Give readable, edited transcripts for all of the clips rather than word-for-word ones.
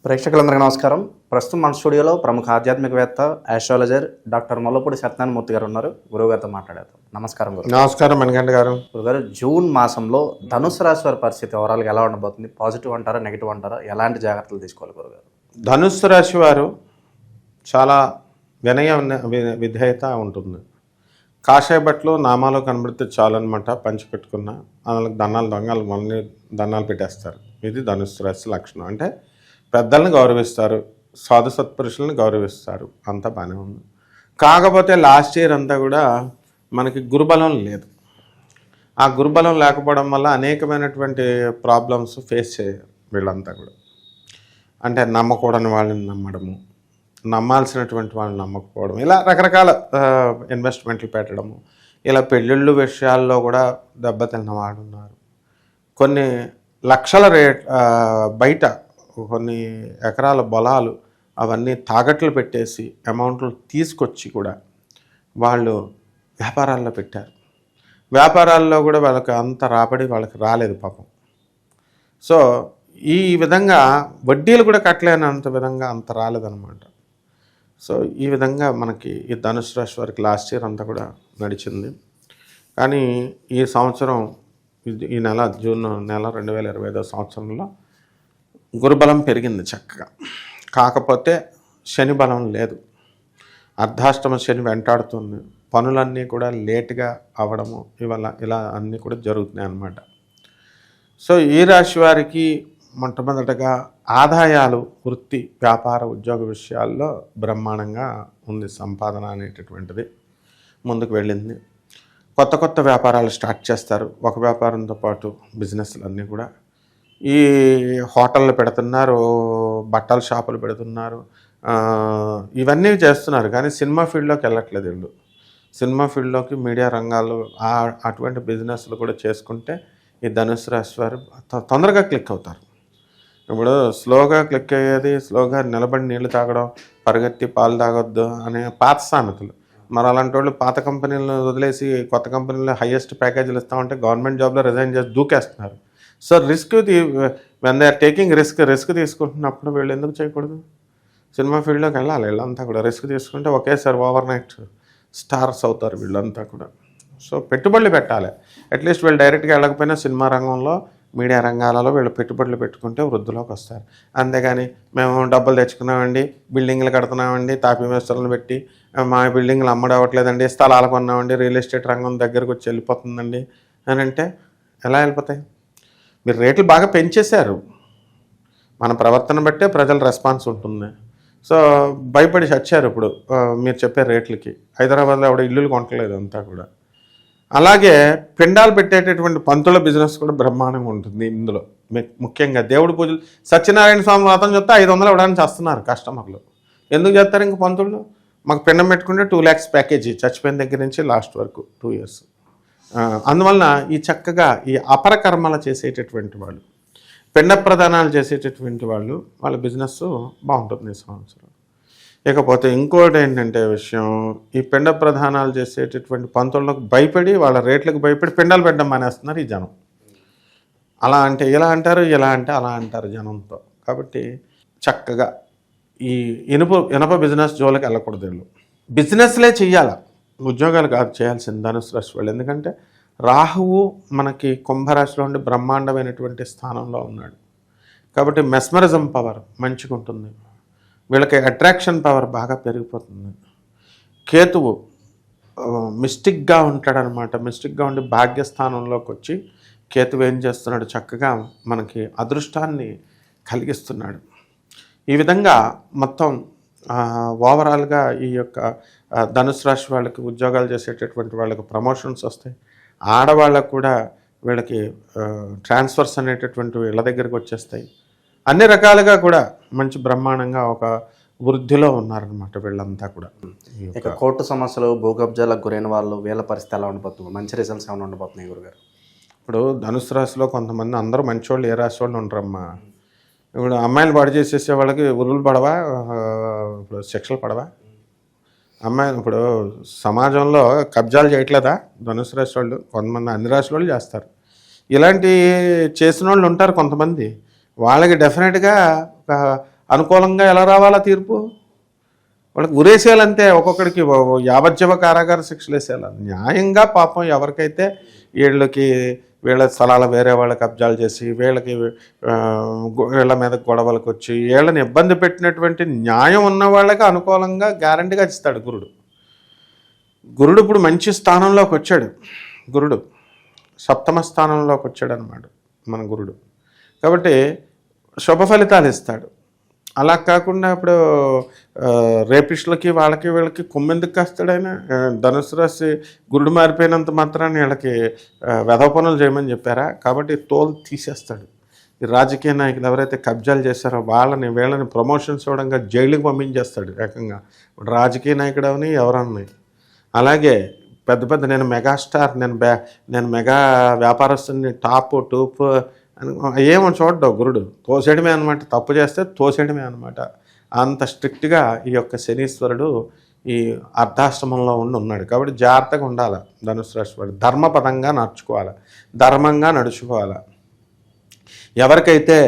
ప్రేక్షకులందరికీ నమస్కారం. ప్రస్తుతం మన స్టూడియోలో ప్రముఖ ఆధ్యాత్మికవేత్త, ఆస్ట్రాలజర్ డాక్టర్ మొల్లపూడి సత్యనారాయణమూర్తి గారు ఉన్నారు. గురువుగారితో మాట్లాడేద్దాం. నమస్కారం గురు. నమస్కారం మణికంఠ గారు. గురుగారు, జూన్ మాసంలో ధనుసు రాశి వారి పరిస్థితి ఓవరాల్గా ఎలా ఉండబోతుంది? పాజిటివ్ అంటారా, నెగిటివ్ అంటారా? ఎలాంటి జాగ్రత్తలు తీసుకోవాలి గురుగారు? ధనుస్సు రాశి వారు చాలా వినయ విధేయత ఉంటుంది. కాషాయ బట్టలు నామాలు కనబడితే చాలు అనమాట. పంచి పెట్టుకున్న వాళ్ళకి దొంగలు మళ్ళీ దండాలు పెట్టేస్తారు. ఇది ధనుస్సు రాశి లక్షణం. అంటే పెద్దల్ని గౌరవిస్తారు, సాధు సత్పురుషులను గౌరవిస్తారు, అంతా బాగానే ఉంది. కాకపోతే లాస్ట్ ఇయర్ అంతా కూడా మనకి గురుబలం లేదు. ఆ గురుబలం లేకపోవడం వల్ల అనేకమైనటువంటి ప్రాబ్లమ్స్ ఫేస్ చేయారు వీళ్ళంతా కూడా. అంటే నమ్మకూడని వాళ్ళని నమ్మడము, నమ్మాల్సినటువంటి వాళ్ళని నమ్మకపోవడం, ఇలా రకరకాల ఇన్వెస్ట్మెంట్లు పెట్టడము, ఇలా పెళ్ళిళ్ళు విషయాల్లో కూడా దెబ్బతిన్న వాళ్ళు ఉన్నారు. కొన్ని లక్షల బయట కొన్ని ఎకరాల పొలాలు అవన్నీ తాకట్లు పెట్టేసి అమౌంట్లు తీసుకొచ్చి కూడా వాళ్ళు వ్యాపారాల్లో పెట్టారు. వ్యాపారాల్లో కూడా వాళ్ళకి అంత రాబడి వాళ్ళకి రాలేదు పాపం. సో ఈ విధంగా వడ్డీలు కూడా కట్టలేనంత విధంగా అంత రాలేదన్నమాట. సో ఈ విధంగా మనకి ఈ ధనుసు రాశి వారికి లాస్ట్ ఇయర్ అంతా కూడా నడిచింది. కానీ ఈ సంవత్సరం ఈ నెల జూన్ నెల 2025 సంవత్సరంలో గురుబలం పెరిగింది చక్కగా. కాకపోతే శని బలం లేదు. అర్ధాష్టమ శని వెంటాడుతుంది. పనులన్నీ కూడా లేటుగా అవ్వడము ఇలా అన్నీ కూడా జరుగుతున్నాయి అన్నమాట. సో ఈ రాశి వారికి మొట్టమొదటగా ఆదాయాలు, వృత్తి, వ్యాపార, ఉద్యోగ విషయాల్లో బ్రహ్మాండంగా ఉంది. సంపాదన అనేటటువంటిది ముందుకు వెళ్ళింది. కొత్త కొత్త వ్యాపారాలు స్టార్ట్ చేస్తారు. ఒక వ్యాపారంతో పాటు బిజినెస్లు అన్నీ కూడా ఈ హోటళ్ళు పెడుతున్నారు, బట్టల షాపులు పెడుతున్నారు, ఇవన్నీ చేస్తున్నారు. కానీ సినిమా ఫీల్డ్లోకి వెళ్ళట్లేదు వీళ్ళు. సినిమా ఫీల్డ్లోకి, మీడియా రంగాలు అటువంటి బిజినెస్లు కూడా చేసుకుంటే ఈ ధనుసు రాశి వారు తొందరగా క్లిక్ అవుతారు. ఇప్పుడు స్లోగా క్లిక్ అయ్యేది, స్లోగా నిలబడి నీళ్లు తాగడం, పరిగెత్తి పాలు తాగొద్దు అనే పాత సామెతలు. మరి అలాంటి వాళ్ళు పాత కంపెనీలను వదిలేసి కొత్త కంపెనీలో హైయెస్ట్ ప్యాకేజీలు ఇస్తామంటే గవర్నమెంట్ జాబ్లో రిజైన్ చేసి దూకేస్తున్నారు. So risk when they are taking risk తీసుకుంటున్నప్పుడు వీళ్ళు ఎందుకు చేయకూడదు? సినిమా ఫీల్డ్లోకి వెళ్ళాలి. వీళ్ళంతా కూడా రిస్క్ తీసుకుంటే ఒకేసారి ఓవర్ నైట్ స్టార్స్ అవుతారు వీళ్ళంతా కూడా. సో పెట్టుబడులు పెట్టాలి. అట్లీస్ట్ వీళ్ళు డైరెక్ట్గా వెళ్ళకపోయినా సినిమా రంగంలో, మీడియా రంగాలలో వీళ్ళు పెట్టుబడులు పెట్టుకుంటే వృద్ధిలోకి వస్తారు. అంతేగాని మేము డబ్బులు తెచ్చుకున్నామండి, బిల్డింగ్లు కడుతున్నామండి, తాపీ మేస్త్రులను పెట్టి మా బిల్డింగ్లు అమ్మడవట్లేదండి, స్థలాలు కొన్నామండి, రియల్ ఎస్టేట్ రంగం దగ్గరకు వచ్చి వెళ్ళిపోతుందండి అని అంటే ఎలా వెళ్ళిపోతాయి? మీరు రేట్లు బాగా పెంచేశారు. మన ప్రవర్తన బట్టే ప్రజల రెస్పాన్స్ ఉంటుంది. సో భయపడి చచ్చారు ఇప్పుడు మీరు చెప్పే రేట్లకి. హైదరాబాద్లో ఎవడ ఇల్లులు కొనట్లేదు అంతా కూడా. అలాగే పిండాలు పెట్టేటటువంటి పంతుల బిజినెస్ కూడా బ్రహ్మాండంగా ఉంటుంది. ఇందులో ముఖ్యంగా దేవుడి పూజలు, సత్యనారాయణ స్వామి వ్రతం చెప్తే 500 ఇవ్వడానికి చేస్తున్నారు కస్టమర్లు. ఎందుకు చేస్తారు ఇంక పంతులు? మాకు పిండం పెట్టుకుంటే 2 lakhs ప్యాకేజీ, చచ్చిపోయిన దగ్గర నుంచి లాస్ట్ వరకు 2 years. అందువలన ఈ చక్కగా ఈ అపరకర్మలు చేసేటటువంటి వాళ్ళు, పిండ ప్రదానాలు చేసేటటువంటి వాళ్ళు, వాళ్ళ బిజినెస్ బాగుంటుంది ఈ సంవత్సరం. ఇకపోతే ఇంకోటి ఏంటంటే విషయం, ఈ పిండ ప్రధానాలు చేసేటటువంటి పంతులకు భయపడి, వాళ్ళ రేట్లకు భయపడి పిండాలు పెట్టడం మానేస్తున్నారు ఈ జనం. అలా అంటే ఇలా అంటారు, ఇలా అంటే అలా అంటారు జనంతో. కాబట్టి చక్కగా ఈ ఇనుప బిజినెస్ జోలికి వెళ్ళకూడదు. వీళ్ళు బిజినెస్లే చెయ్యాలి, ఉద్యోగాలు కాదు చేయాల్సింది ధనుసు రాశి వాళ్ళు. ఎందుకంటే రాహువు మనకి కుంభరాశిలో ఉండి బ్రహ్మాండమైనటువంటి స్థానంలో ఉన్నాడు. కాబట్టి మెస్మరిజం పవర్ మంచిగా ఉంటుంది. వీళ్ళకి అట్రాక్షన్ పవర్ బాగా పెరిగిపోతుంది. కేతువు మిస్టిక్గా ఉంటాడనమాట. మిస్టిక్గా ఉండి భాగ్యస్థానంలోకి వచ్చి కేతువు ఏం చేస్తున్నాడు? చక్కగా మనకి అదృష్టాన్ని కలిగిస్తున్నాడు. ఈ విధంగా మొత్తం ఓవరాల్గా ఈ యొక్క ధనుసు రాశి వాళ్ళకి, ఉద్యోగాలు చేసేటటువంటి వాళ్ళకి ప్రమోషన్స్ వస్తాయి. ఆడవాళ్ళకు కూడా వీళ్ళకి ట్రాన్స్ఫర్స్ అనేటటువంటివి వీళ్ళ దగ్గరికి వచ్చేస్తాయి. అన్ని రకాలుగా కూడా మంచి బ్రహ్మాండంగా ఒక వృద్ధిలో ఉన్నారనమాట వీళ్ళంతా కూడా. ఇక కోర్టు సమస్యలు, భూకబ్జాలకు గురైన వాళ్ళు, వీళ్ళ పరిస్థితి ఎలా ఉండబోతుంది? మంచి రిజల్ట్స్ ఏమైనా ఉండబోతున్నాయి గురుగారు? ఇప్పుడు ధనుసు రాశిలో కొంతమంది, అందరూ మంచి వాళ్ళు, ఏ రాశి వాళ్ళు ఉంటారమ్మా. ఇప్పుడు అమ్మాయిలు పాడు చేసేసే వాళ్ళకి ఉరులు పడవా, ఇప్పుడు శిక్షలు పడవా? అమ్మాయిలు ఇప్పుడు సమాజంలో కబ్జాలు చేయట్లేదా ధనుసు రాశి వాళ్ళు? కొంతమంది అన్ని రాశి వాళ్ళు చేస్తారు. ఇలాంటి చేసిన వాళ్ళు ఉంటారు కొంతమంది. వాళ్ళకి డెఫినెట్గా అనుకూలంగా ఎలా రావాలా తీర్పు? వాళ్ళకి ఉరేసేయాలంతే, ఒక్కొక్కడికి యావజ్జీవ కారాగార శిక్షలు వేసేయాలి. న్యాయంగా పాపం ఎవరికైతే వీళ్ళ స్థలాలు వేరే వాళ్ళకి కబ్జాలు చేసి వీళ్ళ మీద గొడవలకు వచ్చి వీళ్ళని ఇబ్బంది పెట్టినటువంటి న్యాయం ఉన్న వాళ్ళకి అనుకూలంగా గ్యారంటీగా ఇస్తాడు గురుడు. గురుడు ఇప్పుడు మంచి స్థానంలోకి వచ్చాడు. గురుడు సప్తమ స్థానంలోకి వచ్చాడు అన్నమాట మన గురుడు. కాబట్టి శుభ ఫలితాలు ఇస్తాడు. అలా కాకుండా ఇప్పుడు రేపిస్టులకి వీళ్ళకి కొమ్మెందుకు కాస్తాడు ఆయన? ధనుసు రాశి గురుడు మారిపోయినంత మాత్రాన్ని వీళ్ళకి వెధవ పనులు చేయమని చెప్పారా? కాబట్టి తోలు తీసేస్తాడు. ఈ రాజకీయ నాయకులు ఎవరైతే కబ్జాలు చేశారో వీళ్ళని ప్రమోషన్స్ ఇవ్వడంగా జైలుకి పంపించేస్తాడు ఏకంగా. ఇప్పుడు రాజకీయ నాయకుడు అవని ఎవరన్నాయి. అలాగే పెద్ద నేను మెగాస్టార్, నేను మెగా వ్యాపారస్తుని, టూప్ అని ఏమో చూడ్డావు గురుడు. తోసేయడమే అనమాట. తప్పు చేస్తే తోసేయడమే అనమాట. అంత స్ట్రిక్ట్గా ఈ యొక్క శనీశ్వరుడు ఈ అర్ధాష్టమంలో ఉన్నాడు. కాబట్టి జాగ్రత్తగా ఉండాలి ధనుసు రాశి వాడు. ధర్మపదంగా నడుచుకోవాలి, ధర్మంగా నడుచుకోవాలి. ఎవరికైతే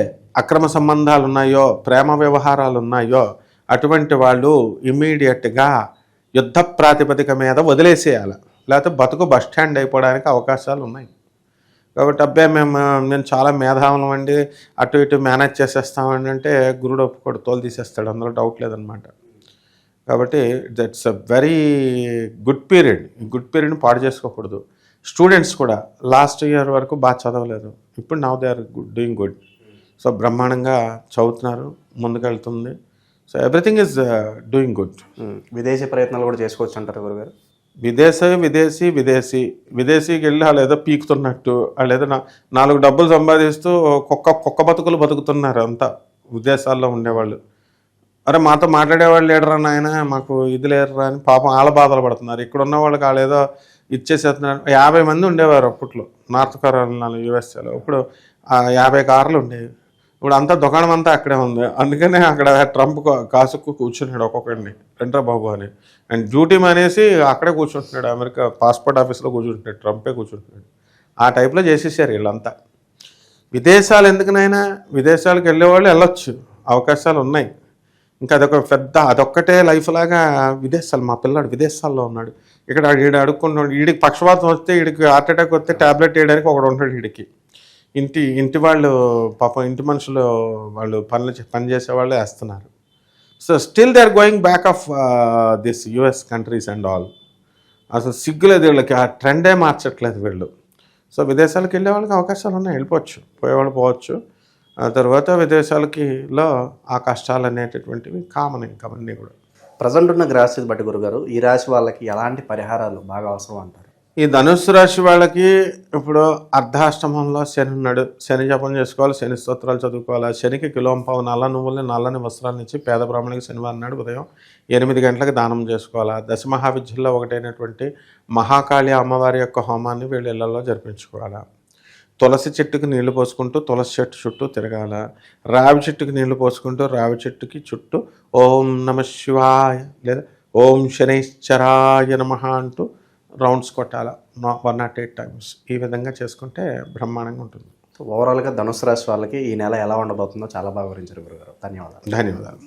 అక్రమ సంబంధాలు ఉన్నాయో, ప్రేమ వ్యవహారాలు ఉన్నాయో అటువంటి వాళ్ళు ఇమ్మీడియట్గా యుద్ధ ప్రాతిపదిక మీద వదిలేసేయాలి. లేకపోతే బతుకు బస్టాండ్ అయిపోవడానికి అవకాశాలు ఉన్నాయి. కాబట్టి నేను చాలా మేధావులం అండి, అటు ఇటు మేనేజ్ చేసేస్తామండి అంటే గురుడు ఒప్పుకోడు, తోలు తీసేస్తాడు. అందులో డౌట్ లేదనమాట. కాబట్టి that's a very good period. ఈ గుడ్ పీరియడ్ని పాడు చేసుకోకూడదు. స్టూడెంట్స్ కూడా లాస్ట్ ఇయర్ వరకు బాగా చదవలేదు, ఇప్పుడు now they are doing good. So బ్రహ్మాండంగా చదువుతున్నారు, ముందుకెళ్తుంది. So everything is doing good. విదేశీ ప్రయత్నాలు కూడా చేసుకోవచ్చు అంటారు గురుగారు? విదేశీకి వెళ్ళి వాళ్ళు ఏదో పీకుతున్నట్టు, వాళ్ళు ఏదో 4 డబ్బులు సంపాదిస్తూ కుక్క బతుకులు బతుకుతున్నారు అంతా విదేశాల్లో ఉండేవాళ్ళు. అరే మాతో మాట్లాడేవాళ్ళు లేడరా నాయన, మాకు ఇది లేడరా అని పాపం వాళ్ళ బాధలు పడుతున్నారు. ఇక్కడ ఉన్న వాళ్ళకి వాళ్ళు ఏదో ఇచ్చేసేస్తున్నారు. 50 మంది ఉండేవారు అప్పట్లో నార్త్ కరోలినాలో, యూఎస్ఏలో. ఇప్పుడు 50 కార్లు ఉండేవి. ఇప్పుడు అంతా దుకాణం అంతా అక్కడే ఉంది. అందుకనే అక్కడ ట్రంప్ కాసుకు కూర్చున్నాడు ఒక్కొక్కడిని, రండ్రా బాబు అని. అండ్ డ్యూటీ మానేసి అక్కడే కూర్చుంటున్నాడు, అమెరికా పాస్పోర్ట్ ఆఫీస్లో కూర్చుంటున్నాడు, ట్రంపే కూర్చుంటున్నాడు. ఆ టైప్లో చేసేసారు వీళ్ళంతా. విదేశాలు ఎందుకునైనా, విదేశాలకు వెళ్ళేవాళ్ళు వెళ్ళొచ్చు, అవకాశాలు ఉన్నాయి. ఇంకా అదొక్కటే లైఫ్ లాగా విదేశాలు. మా పిల్లాడు విదేశాల్లో ఉన్నాడు, ఇక్కడ అడుక్కుంటున్నాడు. వీడికి పక్షవాతం వస్తే, వీడికి హార్ట్ అటాక్ వస్తే ట్యాబ్లెట్ వేయడానికి ఒకడు ఉంటాడు. వీడికి ఇంటి వాళ్ళు పాపం, ఇంటి మనుషులు వాళ్ళు పని చేసేవాళ్ళు వేస్తున్నారు. So still they are going back of this US countries and all. అసలు సిగ్గులేదు వీళ్ళకి, ఆ ట్రెండే మార్చట్లేదు వీళ్ళు. సో విదేశాలకు వెళ్ళే వాళ్ళకి అవకాశాలు ఉన్నాయి, వెళ్ళిపోవచ్చు, పోయేవాళ్ళు పోవచ్చు. ఆ తర్వాత విదేశాలకిలో ఆ కష్టాలు అనేటటువంటివి కామన్. ఇంకా అవన్నీ కూడా ప్రజెంట్ ఉన్న గ్రాసిని బట్టి గురుగారు, ఈ రాశి వాళ్ళకి ఎలాంటి పరిహారాలు బాగా అవసరం అంటారు? ఈ ధనుస్సు రాశి వాళ్ళకి ఇప్పుడు అర్ధాష్టమంలో శని ఉన్నాడు. శని జపం చేసుకోవాలి, శని స్తోత్రాలు చదువుకోవాలి. శనికి కిలోంపావు నల్ల నువ్వుల్ని, నల్లని వస్త్రాన్ని ఇచ్చి పేద బ్రాహ్మణికి శనివారం నాడు ఉదయం 8 గంటలకు దానం చేసుకోవాలి. దశమహావిద్యల్లో ఒకటైనటువంటి మహాకాళి అమ్మవారి యొక్క హోమాన్ని వీళ్ళ ఇళ్లలో జరిపించుకోవాలి. తులసి చెట్టుకి నీళ్లు పోసుకుంటూ తులసి చెట్టు చుట్టూ తిరగాల. రావి చెట్టుకి నీళ్లు పోసుకుంటూ రావి చెట్టుకి చుట్టూ ఓం నమ శివాయ లేదా ఓం శనైశ్చరాయ నమః అంటూ రౌండ్స్ కొట్టాల 108 టైమ్స్. ఈ విధంగా చేసుకుంటే బ్రహ్మాండంగా ఉంటుంది. ఓవరాల్గా ధనుసు రాశి వాళ్ళకి ఈ నెల ఎలా ఉండబోతుందో చాలా బాగా వివరించారు గురుగారు. ధన్యవాదాలు.